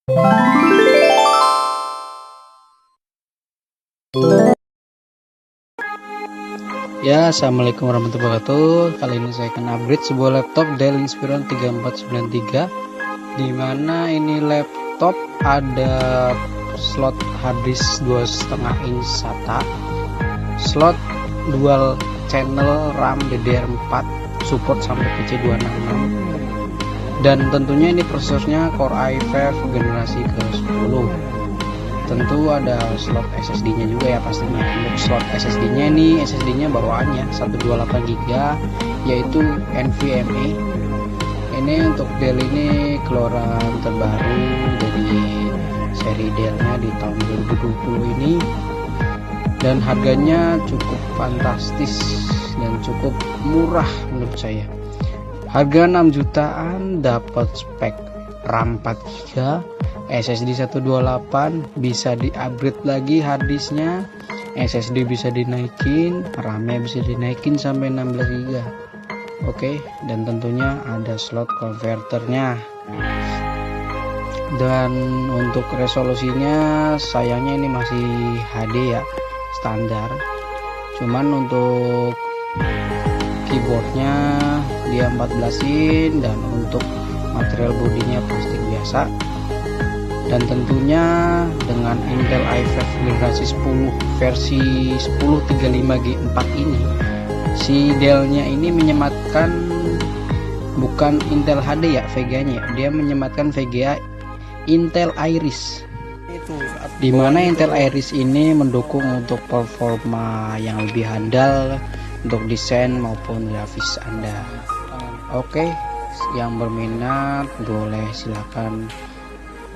Ya, assalamualaikum warahmatullahi wabarakatuh. Kali ini saya akan upgrade sebuah laptop Dell Inspiron 3493, dimana ini laptop ada slot harddisk 2,5 inch SATA, slot dual channel RAM DDR4, support sampai PC266, dan tentunya ini prosesornya Core i5 generasi ke-10. Tentu ada slot SSD-nya juga ya pastinya. Untuk slot SSD-nya ini SSD-nya bawaannya 128 GB yaitu NVMe. Ini untuk Dell ini keluaran terbaru dari seri Dell-nya di tahun 2020 ini, dan harganya cukup fantastis dan cukup murah menurut saya. Harga 6 jutaan dapat spek RAM 4 GB, SSD 128, bisa di-upgrade lagi harddisknya, SSD bisa dinaikin, RAM-nya bisa dinaikin sampai 16 GB. Oke, dan tentunya ada slot konverternya. Dan untuk resolusinya sayangnya ini masih HD ya, standar. Cuman untuk keyboardnya dia 14 in, dan untuk material bodinya plastik biasa. Dan tentunya dengan Intel i5 generasi 10 versi 1035G4 ini, si Dell-nya ini menyematkan bukan Intel HD ya VGA-nya, dia menyematkan VGA Intel Iris, dimana Intel Iris ini mendukung untuk performa yang lebih handal untuk desain maupun grafis Anda. Oke, yang berminat boleh silakan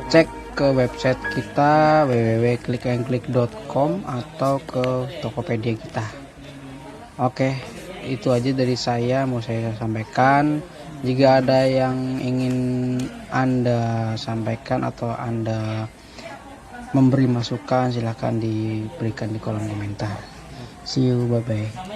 cek ke website kita www.klikandklik.com atau ke Tokopedia kita. Oke, itu aja dari saya mau saya sampaikan. Jika ada yang ingin Anda sampaikan atau Anda memberi masukan, silahkan diberikan di kolom komentar. See you, bye bye.